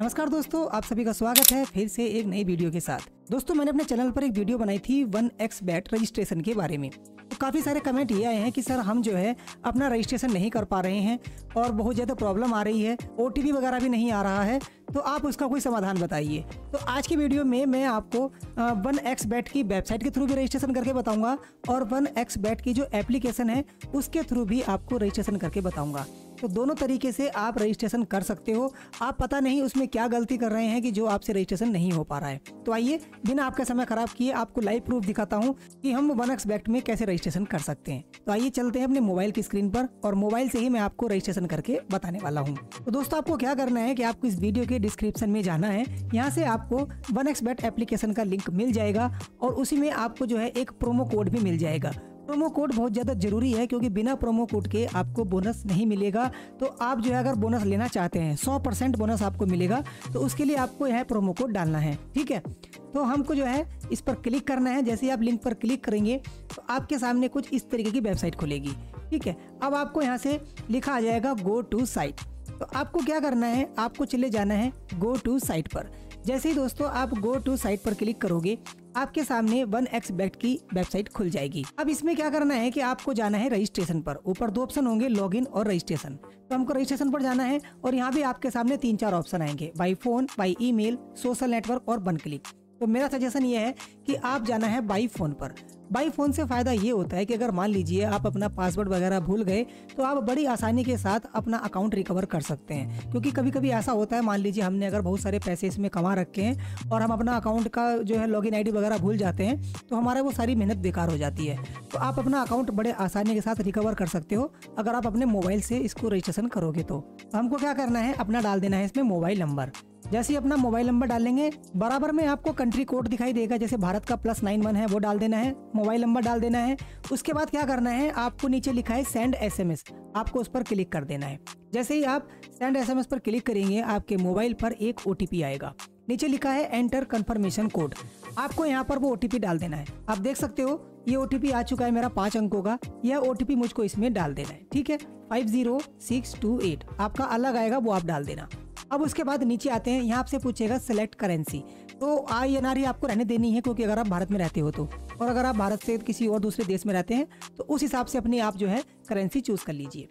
नमस्कार दोस्तों, आप सभी का स्वागत है फिर से एक नई वीडियो के साथ। दोस्तों, मैंने अपने चैनल पर एक वीडियो बनाई थी 1xBet रजिस्ट्रेशन के बारे में। तो काफ़ी सारे कमेंट ये आए हैं कि सर हम जो है अपना रजिस्ट्रेशन नहीं कर पा रहे हैं और बहुत ज़्यादा प्रॉब्लम आ रही है, OTP वगैरह भी नहीं आ रहा है, तो आप उसका कोई समाधान बताइए। तो आज की वीडियो में मैं आपको 1xBet की वेबसाइट के थ्रू भी रजिस्ट्रेशन करके बताऊंगा और 1xBet की जो एप्लीकेशन है उसके थ्रू भी आपको रजिस्ट्रेशन करके बताऊंगा। तो दोनों तरीके से आप रजिस्ट्रेशन कर सकते हो। आप पता नहीं उसमें क्या गलती कर रहे हैं कि जो आपसे रजिस्ट्रेशन नहीं हो पा रहा है। तो आइए बिना आपका समय खराब किए आपको लाइव प्रूफ दिखाता हूं कि हम 1xBet में कैसे रजिस्ट्रेशन कर सकते हैं। तो आइए चलते हैं अपने मोबाइल की स्क्रीन पर और मोबाइल से ही मैं आपको रजिस्ट्रेशन करके बताने वाला हूँ। तो दोस्तों, आपको क्या करना है कि आपको इस वीडियो के डिस्क्रिप्शन में जाना है। यहाँ से आपको 1xBet एप्लीकेशन का लिंक मिल जाएगा और उसी में आपको जो है एक प्रोमो कोड भी मिल जाएगा। प्रोमो कोड बहुत ज़्यादा ज़रूरी है क्योंकि बिना प्रोमो कोड के आपको बोनस नहीं मिलेगा। तो आप जो है अगर बोनस लेना चाहते हैं 100% बोनस आपको मिलेगा, तो उसके लिए आपको यह प्रोमो कोड डालना है। ठीक है, तो हमको जो है इस पर क्लिक करना है। जैसे ही आप लिंक पर क्लिक करेंगे तो आपके सामने कुछ इस तरीके की वेबसाइट खुलेगी। ठीक है, अब आपको यहाँ से लिखा आ जाएगा गो टू साइट। तो आपको क्या करना है, आपको चले जाना है गो टू साइट पर। जैसे ही दोस्तों आप गो टू साइट पर क्लिक करोगे आपके सामने 1xBet की वेबसाइट खुल जाएगी। अब इसमें क्या करना है कि आपको जाना है रजिस्ट्रेशन पर। ऊपर दो ऑप्शन होंगे, लॉगिन और रजिस्ट्रेशन। तो हमको रजिस्ट्रेशन पर जाना है और यहाँ भी आपके सामने 3-4 ऑप्शन आएंगे, by phone, by email, social network और 1 क्लिक। तो मेरा सजेशन ये है कि आप जाना है बाई फोन पर। बाई फोन से फ़ायदा ये होता है कि अगर मान लीजिए आप अपना पासवर्ड वगैरह भूल गए तो आप बड़ी आसानी के साथ अपना अकाउंट रिकवर कर सकते हैं। क्योंकि कभी कभी ऐसा होता है, मान लीजिए हमने अगर बहुत सारे पैसे इसमें कमा रखे हैं और हम अपना अकाउंट का जो है लॉगिन ID वगैरह भूल जाते हैं तो हमारा वो सारी मेहनत बेकार हो जाती है। तो आप अपना अकाउंट बड़े आसानी के साथ रिकवर कर सकते हो अगर आप अपने मोबाइल से इसको रजिस्ट्रेशन करोगे। तो हमको क्या करना है, अपना डाल देना है इसमें मोबाइल नंबर। जैसे ही अपना मोबाइल नंबर डालेंगे बराबर में आपको कंट्री कोड दिखाई देगा, जैसे भारत का +91 है वो डाल देना है, मोबाइल नंबर डाल देना है। उसके बाद क्या करना है, आपको नीचे लिखा है सेंड SMS, आपको उस पर क्लिक कर देना है। जैसे ही आप सेंड SMS पर क्लिक करेंगे आपके मोबाइल पर एक OTP आएगा। नीचे लिखा है एंटर कंफर्मेशन कोड, आपको यहाँ पर वो OTP डाल देना है। आप देख सकते हो ये OTP आ चुका है मेरा 5 अंकों का। यह OTP मुझको इसमें डाल देना है। ठीक है, 50628 आपका अलग आएगा, वो आप डाल देना। अब उसके बाद नीचे आते हैं, यहाँ आपसे पूछेगा सेलेक्ट करेंसी। तो INR ही आपको रहने देनी है क्योंकि अगर आप भारत में रहते हो तो, और अगर आप भारत से किसी और दूसरे देश में रहते हैं तो उस हिसाब से अपनी आप जो है करेंसी चूज कर लीजिए।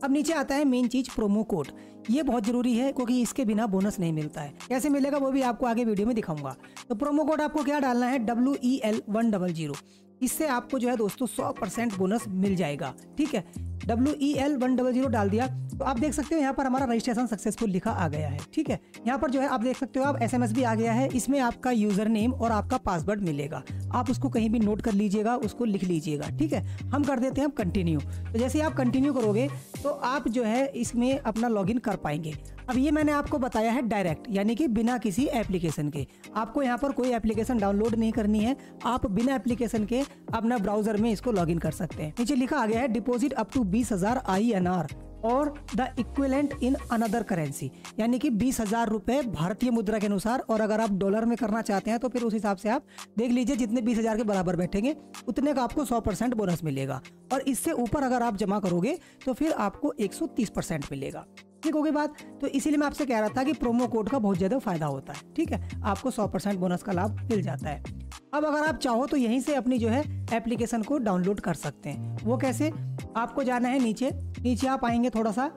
अब नीचे आता है मेन चीज प्रोमो कोड। ये बहुत जरूरी है क्योंकि इसके बिना बोनस नहीं मिलता है। कैसे मिलेगा वो भी आपको आगे वीडियो में दिखाऊंगा। तो प्रोमो कोड आपको क्या डालना है, WEL100। इससे आपको जो है दोस्तों 100% बोनस मिल जाएगा। ठीक है, WEL100 डाल दिया तो आप देख सकते हो यहाँ पर हमारा रजिस्ट्रेशन सक्सेसफुल लिखा आ गया है। ठीक है, यहाँ पर जो है आप देख सकते हो आप SMS भी आ गया है। इसमें आपका यूजर नेम और आपका पासवर्ड मिलेगा, आप उसको कहीं भी नोट कर लीजिएगा, उसको लिख लीजिएगा। ठीक है, हम कर देते हैं कंटिन्यू। तो जैसे आप कंटिन्यू करोगे तो आप जो है इसमें अपना लॉगिन कर पाएंगे। अब ये मैंने आपको बताया है डायरेक्ट, यानी कि बिना किसी एप्लीकेशन के। आपको यहाँ पर कोई एप्लीकेशन डाउनलोड नहीं करनी है, आप बिना एप्लीकेशन के अपना ब्राउजर में इसको लॉगिन कर सकते हैं। नीचे लिखा आ गया है डिपॉजिट अप टू 20,000 INR और the equivalent in another currency, यानी कि 20,000 रुपए भारतीय मुद्रा के अनुसार। और अगर आप डॉलर में करना चाहते हैं तो फिर उस हिसाब से आप देख लीजिए, जितने 20,000 के बराबर बैठेंगे उतने का आपको 100% बोनस मिलेगा। और इससे ऊपर अगर आप जमा करोगे तो फिर आपको 130% मिलेगा। ठीक हो गई बात। तो इसीलिए मैं आपसे कह रहा था कि प्रोमो कोड का बहुत ज़्यादा फायदा होता है। ठीक है, आपको 100% बोनस का लाभ मिल जाता है। अब अगर आप चाहो तो यहीं से अपनी जो है एप्लीकेशन को डाउनलोड कर सकते हैं। वो कैसे, आपको जाना है नीचे आप आएंगे, थोड़ा सा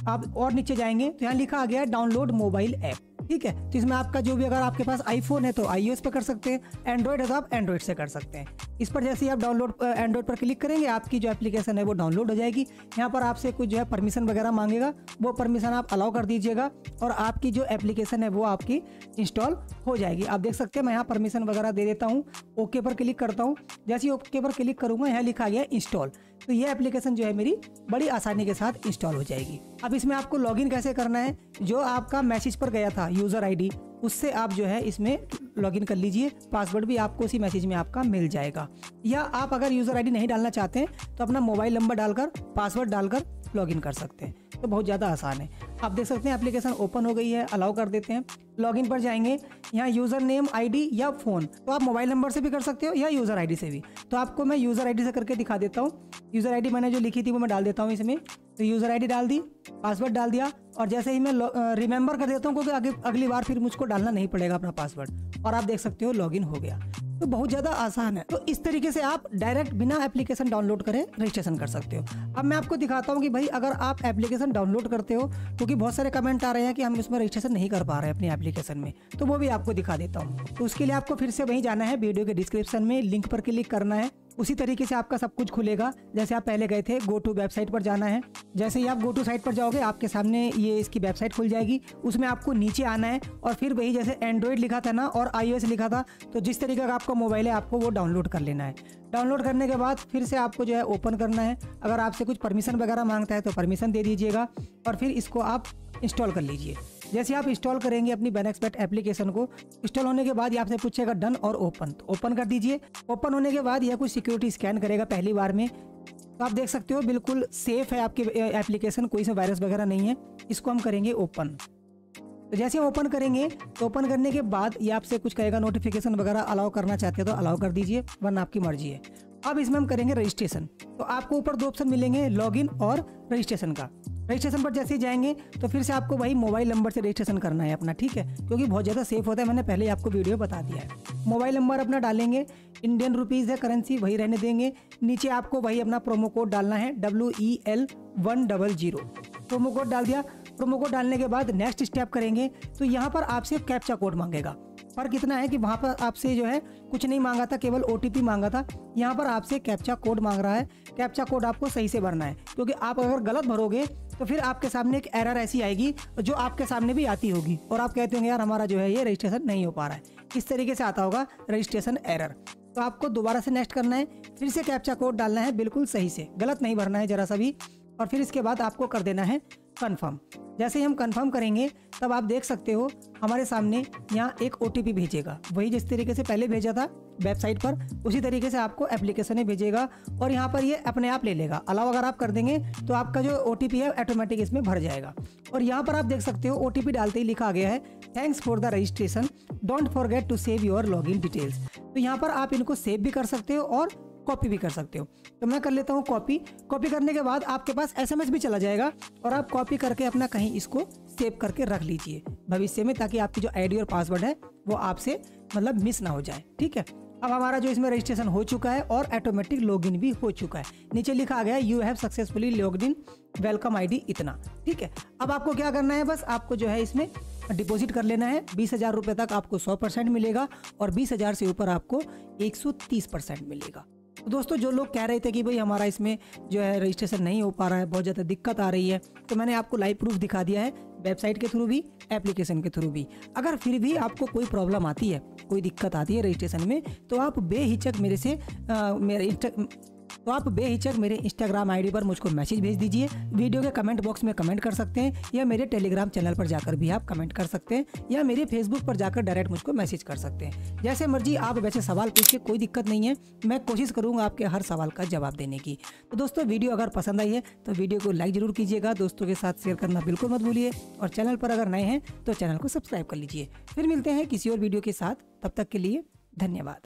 आप और नीचे जाएंगे तो यहाँ लिखा आ गया है डाउनलोड मोबाइल ऐप। ठीक है, तो इसमें आपका जो भी, अगर आपके पास iPhone है तो iOS पे कर सकते हैं, एंड्रॉइड है तो आप एंड्रॉइड से कर सकते हैं। इस पर जैसे ही आप डाउनलोड एंड्रॉइड पर क्लिक करेंगे आपकी जो एप्लीकेशन है वो डाउनलोड हो जाएगी। यहाँ पर आपसे कुछ जो है परमिशन वगैरह मांगेगा, वो परमिशन आप अलाउ कर दीजिएगा और आपकी जो एप्लीकेशन है वो आपकी इंस्टॉल हो जाएगी। आप देख सकते हैं मैं यहाँ परमिशन वगैरह दे देता हूँ, ओके पर क्लिक करता हूँ। जैसे ही ओके पर क्लिक करूँगा यहाँ लिखा गया इंस्टॉल, तो ये एप्लीकेशन जो है मेरी बड़ी आसानी के साथ इंस्टॉल हो जाएगी। अब इसमें आपको लॉगिन कैसे करना है, जो आपका मैसेज पर गया था यूज़र ID, उससे आप जो है इसमें लॉगिन कर लीजिए। पासवर्ड भी आपको उसी मैसेज में आपका मिल जाएगा। या आप अगर यूज़र ID नहीं डालना चाहते हैं तो अपना मोबाइल नंबर डालकर पासवर्ड डालकर लॉगिन कर सकते हैं। तो बहुत ज़्यादा आसान है। आप देख सकते हैं एप्लीकेशन ओपन हो गई है, अलाउ कर देते हैं। लॉगिन पर जाएंगे, यहाँ यूज़र नेम, ID या फ़ोन, तो आप मोबाइल नंबर से भी कर सकते हो या यूज़र ID से भी। तो आपको मैं यूज़र ID से करके दिखा देता हूँ। यूज़र ID मैंने जो लिखी थी वो मैं डाल देता हूँ इसमें। तो यूज़र ID डाल दी, पासवर्ड डाल दिया और जैसे ही मैं रिमेंबर कर देता हूँ क्योंकि आगे अगली बार फिर मुझको डालना नहीं पड़ेगा अपना पासवर्ड, और आप देख सकते हो लॉगिन हो गया। तो बहुत ज़्यादा आसान है। तो इस तरीके से आप डायरेक्ट बिना एप्लीकेशन डाउनलोड करे रजिस्ट्रेशन कर सकते हो। अब मैं आपको दिखाता हूँ कि भाई अगर आप एप्लीकेशन डाउनलोड करते हो, क्योंकि बहुत सारे कमेंट आ रहे हैं कि हम इसमें रजिस्ट्रेशन नहीं कर पा रहे हैं अपनी एप्लीकेशन में, तो वो भी आपको दिखा देता हूँ। तो उसके लिए आपको फिर से वहीं जाना है, वीडियो के डिस्क्रिप्शन में लिंक पर क्लिक करना है। उसी तरीके से आपका सब कुछ खुलेगा जैसे आप पहले गए थे। गो टू वेबसाइट पर जाना है। जैसे ही आप गो टू साइट पर जाओगे आपके सामने ये इसकी वेबसाइट खुल जाएगी। उसमें आपको नीचे आना है और फिर वही जैसे एंड्रॉयड लिखा था ना और iOS लिखा था, तो जिस तरीके का आपका मोबाइल है आपको वो डाउनलोड कर लेना है। डाउनलोड करने के बाद फिर से आपको जो है ओपन करना है। अगर आपसे कुछ परमिशन वगैरह मांगता है तो परमिशन दे दीजिएगा और फिर इसको आप इंस्टॉल कर लीजिए। जैसे आप इंस्टॉल करेंगे अपनी बनएक्सपेक्ट एप्लीकेशन को, इंस्टॉल होने के बाद ये आपसे पूछेगा डन और ओपन, तो ओपन कर दीजिए। ओपन होने के बाद यह कुछ सिक्योरिटी स्कैन करेगा पहली बार में। तो आप देख सकते हो बिल्कुल सेफ है आपकी एप्लीकेशन, कोई सा वायरस वगैरह नहीं है। इसको हम करेंगे ओपन। तो जैसे हम ओपन करेंगे तो ओपन करने के बाद ये आपसे कुछ कहेगा नोटिफिकेशन वगैरह अलाउ करना चाहते हो तो अलाउ कर दीजिए, वरना आपकी मर्जी है। अब इसमें हम करेंगे रजिस्ट्रेशन। तो आपको ऊपर 2 ऑप्शन मिलेंगे, लॉगिन और रजिस्ट्रेशन का। रजिस्ट्रेशन पर जैसे ही जाएंगे तो फिर से आपको वही मोबाइल नंबर से रजिस्ट्रेशन करना है अपना, ठीक है, क्योंकि बहुत ज़्यादा सेफ होता है। मैंने पहले आपको वीडियो बता दिया है। मोबाइल नंबर अपना डालेंगे, इंडियन रुपीज़ है करेंसी, वही रहने देंगे। नीचे आपको वही अपना प्रोमो कोड डालना है WEL100। प्रोमो कोड डाल दिया। प्रोमो कोड डालने के बाद नेक्स्ट स्टेप करेंगे तो यहाँ पर आपसे कैप्चा कोड मांगेगा। फर्क इतना है कि वहाँ पर आपसे जो है कुछ नहीं मांगा था, केवल OTP मांगा था। यहाँ पर आपसे कैप्चा कोड मांग रहा है। कैप्चा कोड आपको सही से भरना है, क्योंकि आप अगर गलत भरोगे तो फिर आपके सामने एक एरर ऐसी आएगी जो आपके सामने भी आती होगी और आप कहते होंगे यार हमारा जो है ये रजिस्ट्रेशन नहीं हो पा रहा है। इस तरीके से आता होगा रजिस्ट्रेशन एरर। तो आपको दोबारा से नेक्स्ट करना है, फिर से कैप्चा कोड डालना है बिल्कुल सही से, गलत नहीं भरना है जरा सा भी। और फिर इसके बाद आपको कर देना है कन्फर्म। जैसे ही हम कंफर्म करेंगे तब आप देख सकते हो हमारे सामने यहाँ एक OTP भेजेगा, वही जिस तरीके से पहले भेजा था वेबसाइट पर उसी तरीके से आपको एप्लीकेशन में भेजेगा और यहाँ पर ये अपने आप ले लेगा। अलाउ अगर आप कर देंगे तो आपका जो OTP है ऑटोमेटिक इसमें भर जाएगा। और यहाँ पर आप देख सकते हो OTP डालते ही लिखा गया है thanks for the registration, don't forget to save your login details. तो यहाँ पर आप इनको सेव भी कर सकते हो और कॉपी भी कर सकते हो। तो मैं कर लेता हूँ कॉपी। कॉपी करने के बाद आपके पास SMS भी चला जाएगा और आप कॉपी करके अपना कहीं इसको सेव करके रख लीजिए भविष्य में, ताकि आपकी जो ID और पासवर्ड है वो आपसे मतलब मिस ना हो जाए, ठीक है। अब हमारा जो इसमें रजिस्ट्रेशन हो चुका है और ऑटोमेटिक लॉगिन भी हो चुका है। नीचे लिखा गया है you have successfully logged in, welcome ID इतना, ठीक है। अब आपको क्या करना है, बस आपको जो है इसमें डिपॉजिट कर लेना है। 20,000 रुपये तक आपको 100% मिलेगा और 20,000 से ऊपर आपको 130% मिलेगा। तो दोस्तों जो लोग कह रहे थे कि भाई हमारा इसमें जो है रजिस्ट्रेशन नहीं हो पा रहा है, बहुत ज़्यादा दिक्कत आ रही है, तो मैंने आपको लाइव प्रूफ दिखा दिया है, वेबसाइट के थ्रू भी, एप्लीकेशन के थ्रू भी। अगर फिर भी आपको कोई प्रॉब्लम आती है, कोई दिक्कत आती है रजिस्ट्रेशन में, तो आप बेहिचक मेरे इंस्टाग्राम ID पर मुझको मैसेज भेज दीजिए। वीडियो के कमेंट बॉक्स में कमेंट कर सकते हैं या मेरे टेलीग्राम चैनल पर जाकर भी आप कमेंट कर सकते हैं या मेरे फेसबुक पर जाकर डायरेक्ट मुझको मैसेज कर सकते हैं। जैसे मर्जी आप वैसे सवाल पूछिए, कोई दिक्कत नहीं है, मैं कोशिश करूँगा आपके हर सवाल का जवाब देने की। तो दोस्तों वीडियो अगर पसंद आई है तो वीडियो को लाइक जरूर कीजिएगा, दोस्तों के साथ शेयर करना बिल्कुल मत भूलिए और चैनल पर अगर नए हैं तो चैनल को सब्सक्राइब कर लीजिए। फिर मिलते हैं किसी और वीडियो के साथ, तब तक के लिए धन्यवाद।